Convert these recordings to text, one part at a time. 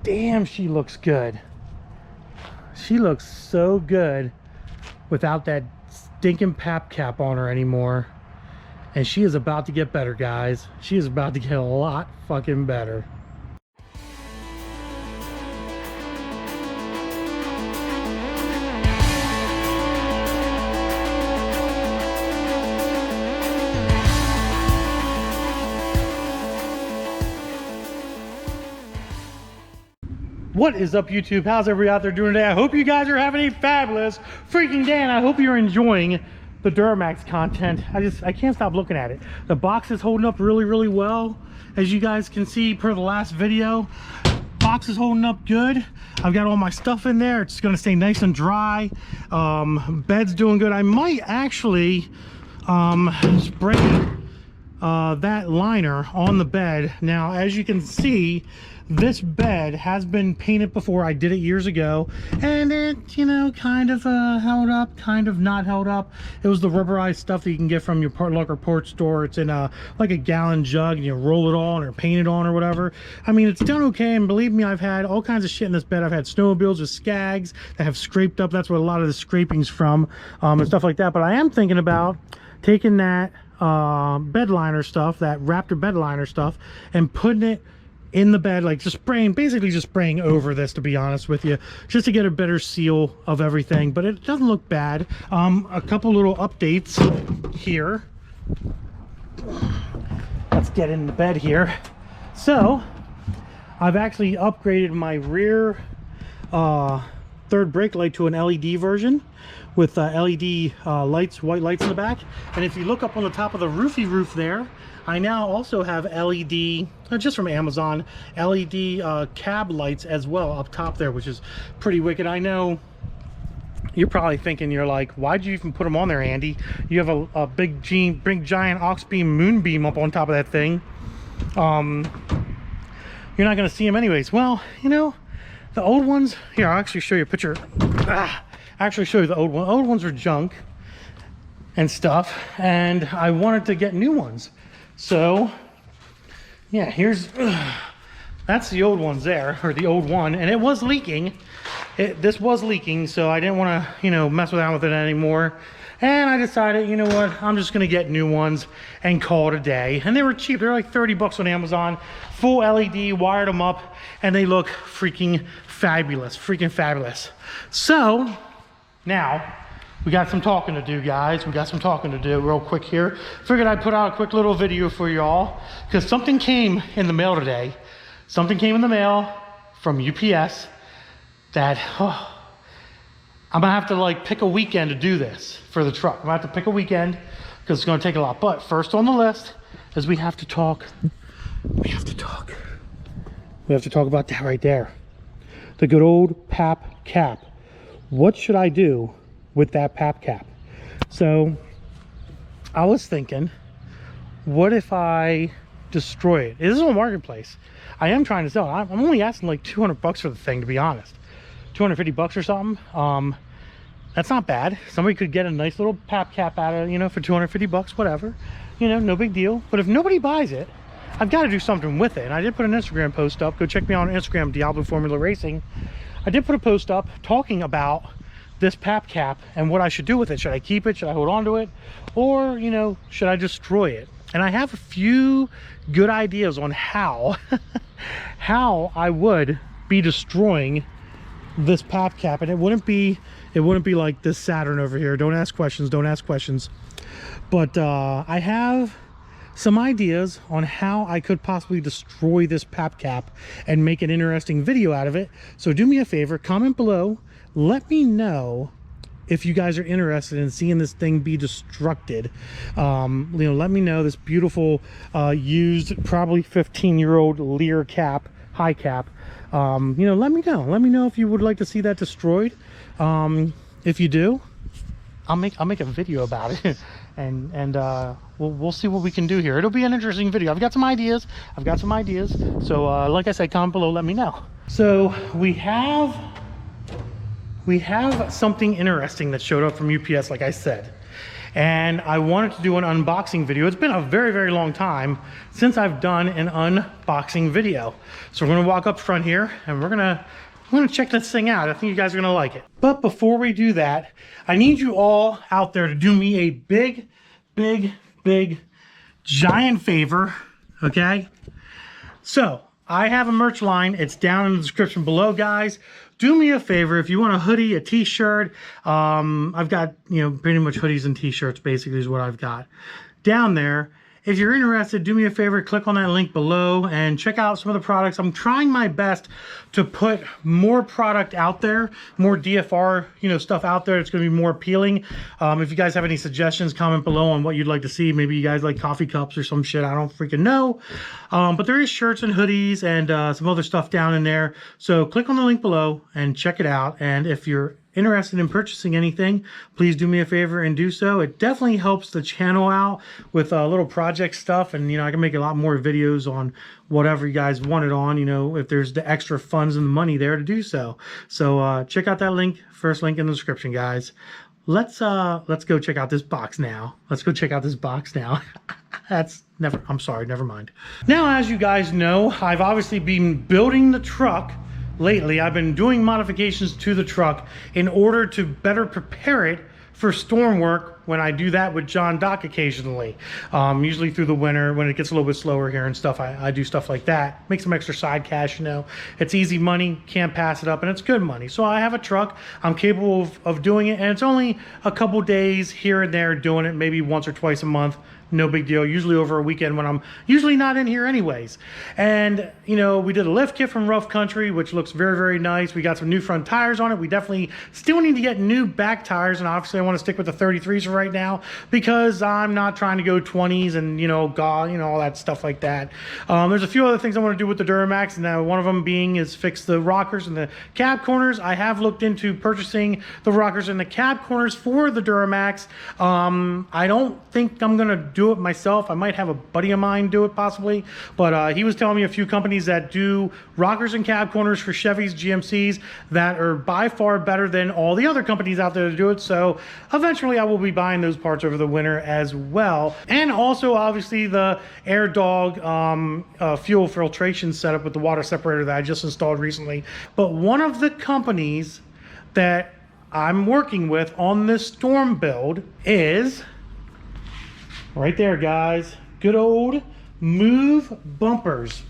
damn, she looks good. She looks so good without that stinking pap cap on her anymore. And she is about to get better, guys. She is about to get a lot fucking better. What is up, YouTube? How's everybody out there doing today? I hope you guys are having a fabulous freaking day, and I hope you're enjoying the Duramax content. I can't stop looking at it. The box is holding up really well, as you guys can see per the last video. Box is holding up good. I've got all my stuff in there. It's gonna stay nice and dry. Bed's doing good. I might actually spray that liner on the bed. Now, as you can see, this bed has been painted before. I did it years ago, and it, you know, kind of held up, kind of not held up. It was the rubberized stuff that you can get from your local port store. It's in like a gallon jug, and you roll it on or paint it on or whatever. I mean, it's done okay, and believe me, I've had all kinds of shit in this bed. I've had snowmobiles with skags that have scraped up. That's what a lot of the scraping's from, and stuff like that. But I am thinking about taking that bed liner stuff, that Raptor bed liner stuff, and putting it in the bed, like just spraying, basically just spraying over this, to be honest with you, just to get a better seal of everything. But it doesn't look bad. A couple little updates here. Let's get in the bed here. So I've actually upgraded my rear third brake light to an LED version with LED lights, white lights in the back. And if you look up on the top of the roofy roof there, I now also have LED, just from Amazon, LED cab lights as well up top there, which is pretty wicked. I know you're probably thinking, you're like, why'd you even put them on there, Andy? You have a big giant Auxbeam moonbeam up on top of that thing. You're not going to see them anyways. Well, you know, the old ones, here, I'll actually show you a picture. Actually show you the old one. Old ones are junk and stuff, and I wanted to get new ones. So yeah, that's the old ones there, or the old one, and it was leaking. This was leaking, so I didn't want to, you know, mess around with it anymore. And I decided, you know what, I'm just gonna get new ones and call it a day. And they were cheap. They're like 30 bucks on Amazon, full LED, wired them up, and they look freaking fabulous, So now we got some talking to do, guys. We got some talking to do real quick here. Figured I'd put out a quick little video for y'all, because something came in the mail today. Something came in the mail from UPS that, I'm gonna have to like pick a weekend to do this for the truck. I'm gonna have to pick a weekend because it's gonna take a lot. But first on the list is we have to talk about that right there. The good old pap cap. What should I do with that pap cap? So I was thinking, what if I destroy it? This is on Marketplace. I am trying to sell it. I'm only asking like 200 bucks for the thing, to be honest. 250 bucks or something. That's not bad. Somebody could get a nice little pap cap out of it, you know, for 250 bucks, whatever. You know, no big deal. But if nobody buys it, I've got to do something with it. And I did put an Instagram post up. Go check me out on Instagram, Diablo Formula Racing. I did put a post up talking about this pap cap and what I should do with it. Should I keep it? Should I hold on to it? Or, you know, should I destroy it? And I have a few good ideas on how I would be destroying this pap cap. And it wouldn't be like this Saturn over here. Don't ask questions. But I have some ideas on how I could possibly destroy this pap cap and make an interesting video out of it. So do me a favor, comment below, let me know if you guys are interested in seeing this thing be destructed. You know, let me know. This beautiful used, probably 15-year-old Lear cap, high cap. You know, let me know if you would like to see that destroyed. If you do, I'll make a video about it. and we'll see what we can do here. It'll be an interesting video. I've got some ideas. So like I said, comment below, let me know. So we have something interesting that showed up from UPS, like I said. and I wanted to do an unboxing video. It's been a very, very long time since I've done an unboxing video. So we're gonna walk up front here and we're gonna check this thing out. I think you guys are gonna like it. But before we do that, I need you all out there to do me a big, big, big, giant favor, okay? So I have a merch line. It's down in the description below, guys. Do me a favor, if you want a hoodie, a t-shirt, I've got, you know, pretty much hoodies and t-shirts basically is what I've got down there. If you're interested, do me a favor, click on that link below and check out some of the products. I'm trying my best to put more product out there, more DFR, you know, stuff out there. It's going to be more appealing. If you guys have any suggestions, comment below on what you'd like to see. Maybe you guys like coffee cups or some shit. I don't freaking know. But there is shirts and hoodies and some other stuff down in there. So click on the link below and check it out. And if you're interested in purchasing anything, please do me a favor and do so. It definitely helps the channel out with little project stuff, and you know, I can make a lot more videos on whatever you guys want it on, you know, if there's the extra funds and the money there to do so. So check out that link, first link in the description, guys. Let's go check out this box now. Let's go check out this box now. I'm sorry, never mind. Now, as you guys know, I've obviously been building the truck. Lately, I've been doing modifications to the truck in order to better prepare it for storm work when I do that with John Doc occasionally. Usually through the winter when it gets a little bit slower here and stuff, I do stuff like that. Make some extra side cash, you know. It's easy money, can't pass it up, and it's good money. So I have a truck, I'm capable of doing it, and it's only a couple days here and there doing it, maybe once or twice a month. No big deal, usually over a weekend when I'm usually not in here anyways. And, you know, we did a lift kit from Rough Country, which looks very, very nice. We got some new front tires on it. We definitely still need to get new back tires, and obviously I want to stick with the 33s right now because I'm not trying to go 20s and, you know, God, you know, all that stuff like that. There's a few other things I want to do with the Duramax, and one of them being is fix the rockers and the cab corners. I have looked into purchasing the rockers and the cab corners for the Duramax. I don't think I'm going to do it myself. I might have a buddy of mine do it possibly, but he was telling me a few companies that do rockers and cab corners for Chevys, GMCs that are by far better than all the other companies out there to do it. So eventually I will be buying those parts over the winter as well. And also obviously the AIRDOG fuel filtration setup with the water separator that I just installed recently. But one of the companies that I'm working with on this storm build is right there, guys. Good old Move Bumpers.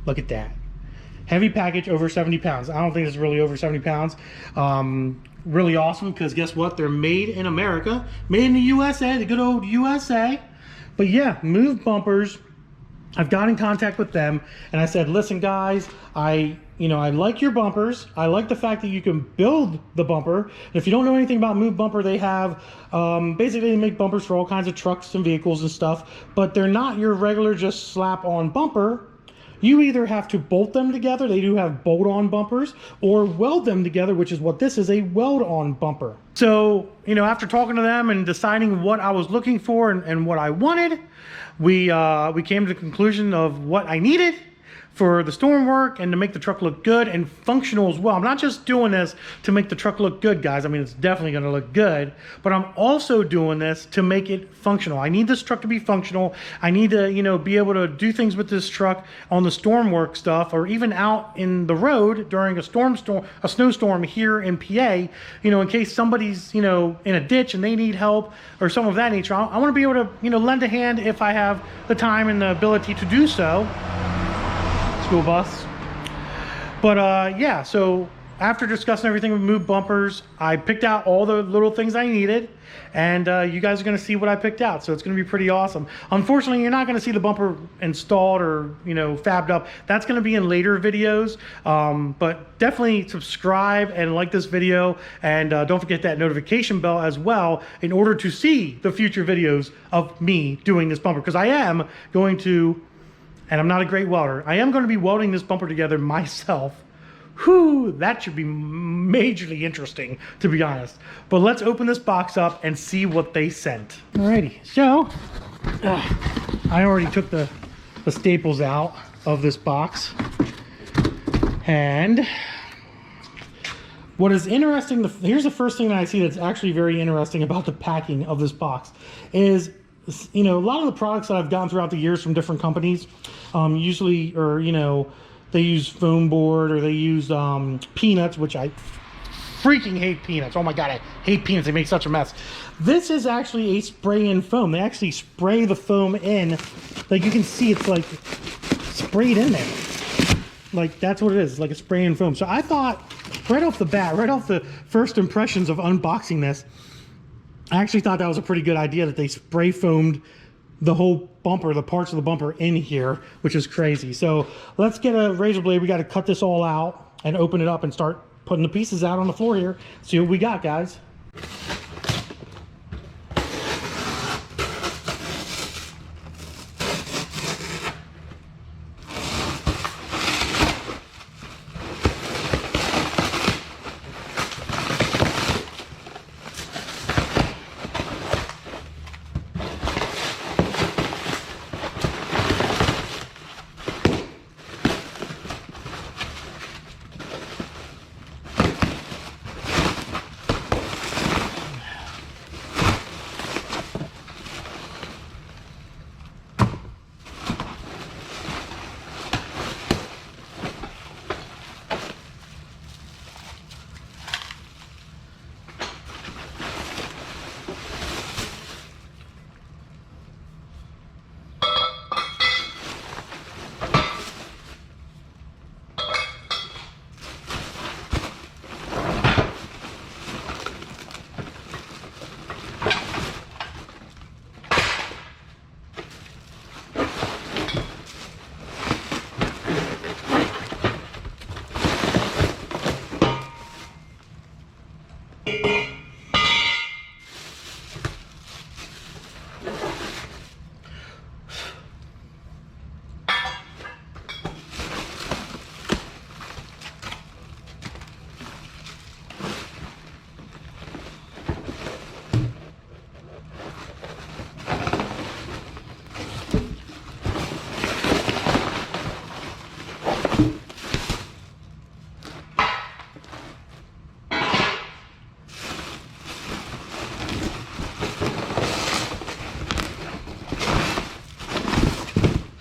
Look at that. Heavy package, over 70 pounds. I don't think it's really over 70 pounds. Really awesome, because guess what? They're made in America. Made in the USA, the good old USA. But yeah, Move Bumpers. I've got in contact with them and I said, listen guys, I like your bumpers. I like the fact that you can build the bumper. If you don't know anything about Move Bumper, they have, basically they make bumpers for all kinds of trucks and vehicles and stuff, but they're not your regular just slap on bumper. You either have to bolt them together, they do have bolt-on bumpers, or weld them together, which is what this is, a weld-on bumper. So, you know, after talking to them and deciding what I was looking for and what I wanted, we came to the conclusion of what I needed for the storm work and to make the truck look good and functional as well. I'm not just doing this to make the truck look good, guys. I mean, it's definitely gonna look good, but I'm also doing this to make it functional. I need this truck to be functional. I need to, you know, be able to do things with this truck on the storm work stuff, or even out in the road during a snowstorm here in PA, you know, in case somebody's, you know, in a ditch and they need help or some of that nature. I wanna be able to, you know, lend a hand if I have the time and the ability to do so. School bus. But yeah, so after discussing everything with Move Bumpers, I picked out all the little things I needed, and you guys are going to see what I picked out, so it's going to be pretty awesome. Unfortunately, you're not going to see the bumper installed or, you know, fabbed up. That's going to be in later videos, but definitely subscribe and like this video, and don't forget that notification bell as well in order to see the future videos of me doing this bumper, because I am going to, and I'm not a great welder, I am going to be welding this bumper together myself. Whew, that should be majorly interesting, to be honest. But let's open this box up and see what they sent. Alrighty, so I already took the staples out of this box, and What is interesting, here's the first thing that I see that's actually very interesting about the packing of this box is, you know, a lot of the products that I've gotten throughout the years from different companies, usually, or, you know, they use foam board or they use peanuts, which I freaking hate peanuts. Oh my God, I hate peanuts. They make such a mess. This is actually a spray-in foam. They actually spray the foam in. Like you can see, it's like sprayed in there. Like that's what it is, like a spray-in foam. So I thought right off the bat, right off the first impressions of unboxing this, I actually thought that was a pretty good idea that they spray foamed the whole bumper, the parts of the bumper in here, which is crazy. So let's get a razor blade. We got to cut this all out and open it up and start putting the pieces out on the floor here. See what we got, guys.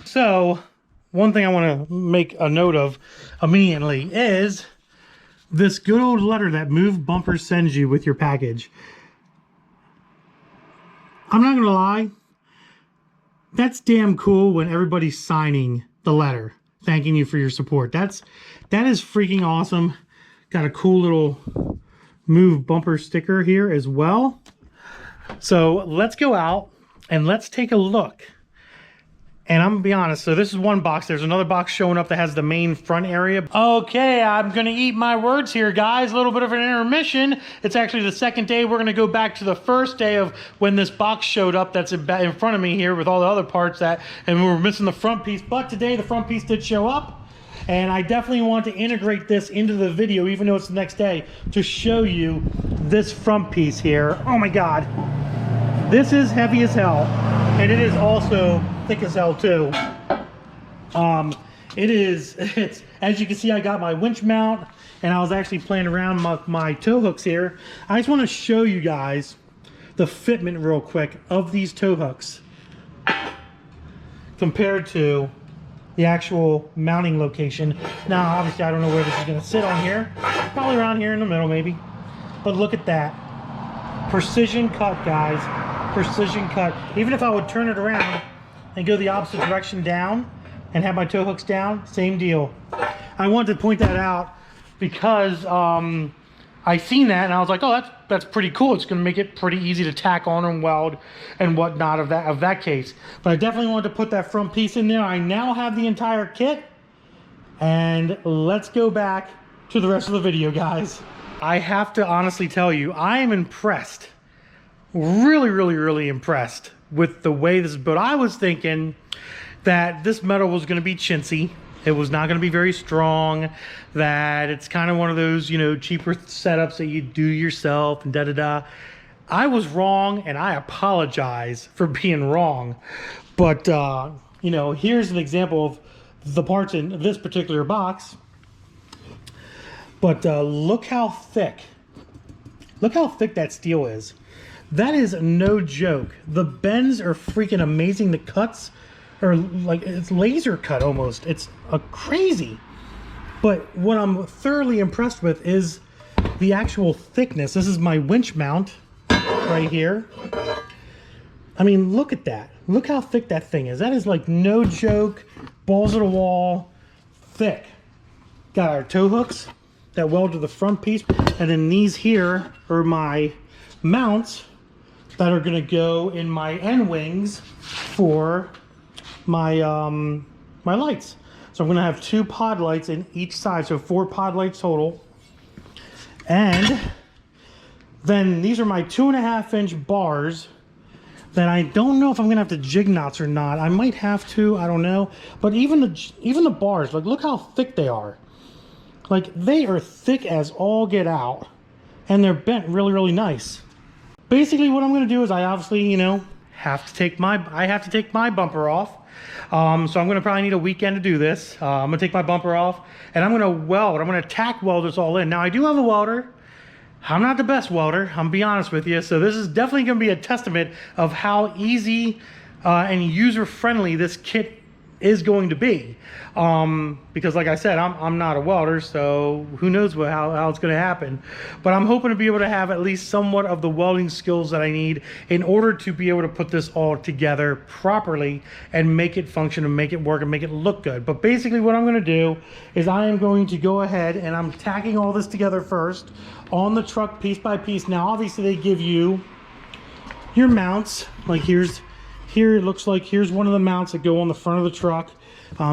So one thing I want to make a note of immediately is this good old letter that Move Bumper sends you with your package. I'm not gonna lie, that's damn cool when everybody's signing the letter thanking you for your support. That is freaking awesome. Got a cool little Move Bumper sticker here as well. So let's go out and let's take a look. And I'm gonna be honest, so this is one box. There's another box showing up that has the main front area. Okay, I'm gonna eat my words here, guys. A little bit of an intermission. It's actually the second day. We're gonna go back to the first day of when this box showed up that's in front of me here with all the other parts and we were missing the front piece. But today the front piece did show up. And I definitely want to integrate this into the video, even though it's the next day, to show you this front piece here. Oh my God. This is heavy as hell. And it is also thick as hell too. It's as you can see, I got my winch mount and I was actually playing around with my tow hooks here. I just want to show you guys the fitment real quick of these tow hooks compared to the actual mounting location. Now obviously I don't know where this is going to sit on here, probably around here in the middle maybe, but look at that precision cut, guys. Precision cut. Even if I would turn it around and go the opposite direction down and have my tow hooks down, same deal. I wanted to point that out because I seen that and I was like, oh, that's pretty cool. It's going to make it pretty easy to tack on and weld and whatnot of that case. But I definitely wanted to put that front piece in there. I now have the entire kit, and let's go back to the rest of the video, guys. I have to honestly tell you, I am impressed. Really impressed with the way this is built. I was thinking that this metal was going to be chintzy. It was not going to be very strong, that it's kind of one of those, you know, cheaper setups that you do yourself and da-da-da. I was wrong, and I apologize for being wrong. But, you know, here's an example of the parts in this particular box. But look how thick that steel is. That is no joke. The bends are freaking amazing. The cuts are like, it's laser cut almost. It's crazy. But what I'm thoroughly impressed with is the actual thickness. This is my winch mount right here. I mean, look at that. Look how thick that thing is. That is like no joke, balls to the wall, thick. Got our tow hooks that weld to the front piece, and then these here are my mounts that are gonna go in my end wings for my my lights. So I'm gonna have 2 pod lights in each side, so 4 pod lights total. And then these are my 2.5-inch bars that I don't know if I'm gonna have to jig knots or not. I might have to, I don't know. But even the bars, like, look how thick they are. Like, they are thick as all get out, and they're bent really, really nice. Basically, what I'm gonna do is I obviously, you know, have to take my bumper off. So I'm gonna probably need a weekend to do this. I'm gonna take my bumper off, and I'm gonna tack weld this all in. Now, I do have a welder. I'm not the best welder, I'm gonna be honest with you. So this is definitely gonna be a testament of how easy and user-friendly this kit is going to be. Because like I said, I'm not a welder, so who knows how it's gonna happen. But I'm hoping to be able to have at least somewhat of the welding skills that I need in order to be able to put this all together properly and make it function and make it work and make it look good. But basically what I'm gonna do is I am going to go ahead and I'm tacking all this together first on the truck piece by piece. Now obviously they give you your mounts, like here it looks like here's one of the mounts that go on the front of the truck.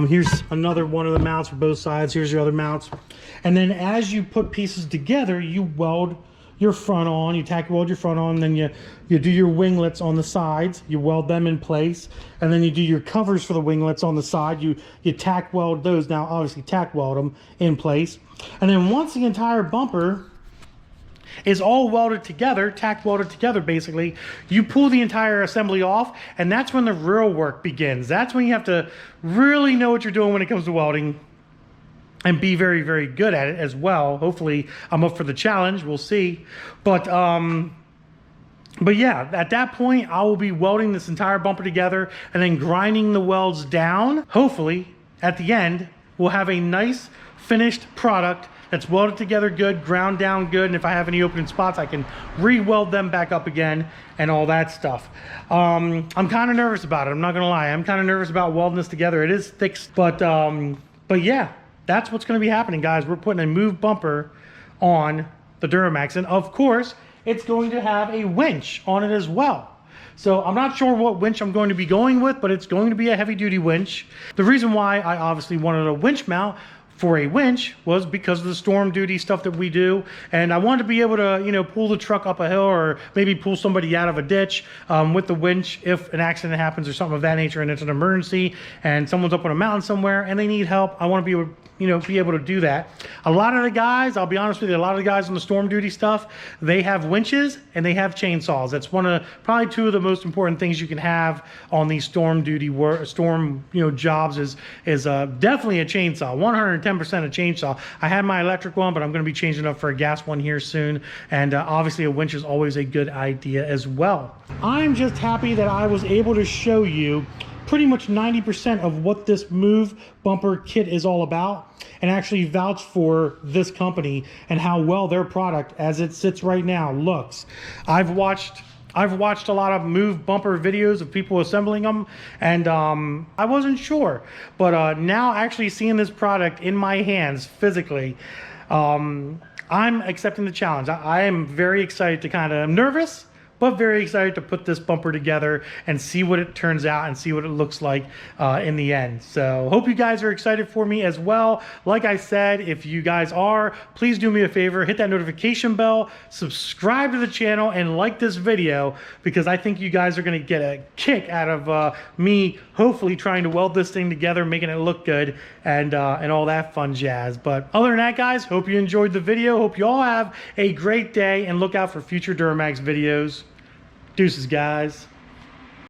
Here's another one of the mounts for both sides. Here's your other mounts. And then as you put pieces together, you weld your front on, you tack weld your front on, then you do your winglets on the sides, you weld them in place, and then you do your covers for the winglets on the side, you tack weld those. Now obviously tack weld them in place. And then once the entire bumper is all welded together, tack welded together basically, you pull the entire assembly off, and that's when the real work begins. That's when you have to really know what you're doing when it comes to welding and be very, very good at it as well. Hopefully I'm up for the challenge, we'll see. But yeah, at that point I will be welding this entire bumper together and then grinding the welds down. Hopefully at the end we'll have a nice finished product that's welded together good, ground down good, and if I have any open spots, I can re-weld them back up again and all that stuff. I'm kind of nervous about it, I'm not gonna lie. I'm kind of nervous about welding this together. It is thick, but yeah, that's what's gonna be happening, guys. We're putting a moved bumper on the Duramax, and of course, it's going to have a winch on it as well. So I'm not sure what winch I'm going to be going with, but it's going to be a heavy-duty winch. The reason why I obviously wanted a winch mount for a winch was because of the storm duty stuff that we do, and I wanted to be able to, you know, pull the truck up a hill or maybe pull somebody out of a ditch with the winch if an accident happens or something of that nature and it's an emergency and someone's up on a mountain somewhere and they need help. I want to be able to, you know, be able to do that. A lot of the guys, I'll be honest with you, a lot of the guys on the storm duty stuff, they have winches and they have chainsaws. That's probably 2 of the most important things you can have on these storm duty jobs is definitely a chainsaw. 110% a chainsaw. I had my electric one, but I'm going to be changing up for a gas one here soon, and obviously a winch is always a good idea as well. I'm just happy that I was able to show you pretty much 90% of what this move bumper kit is all about, and actually vouch for this company and how well their product as it sits right now looks. I've watched a lot of move bumper videos of people assembling them, and I wasn't sure, but now actually seeing this product in my hands physically, I'm accepting the challenge. I am very excited to I'm nervous, but very excited to put this bumper together and see what it turns out and see what it looks like in the end. So hope you guys are excited for me as well. Like I said, if you guys are, please do me a favor, hit that notification bell, subscribe to the channel, and like this video, because I think you guys are gonna get a kick out of me hopefully trying to weld this thing together, making it look good, and all that fun jazz. But other than that, guys, hope you enjoyed the video. Hope you all have a great day, and look out for future Duramax videos. Deuces, guys.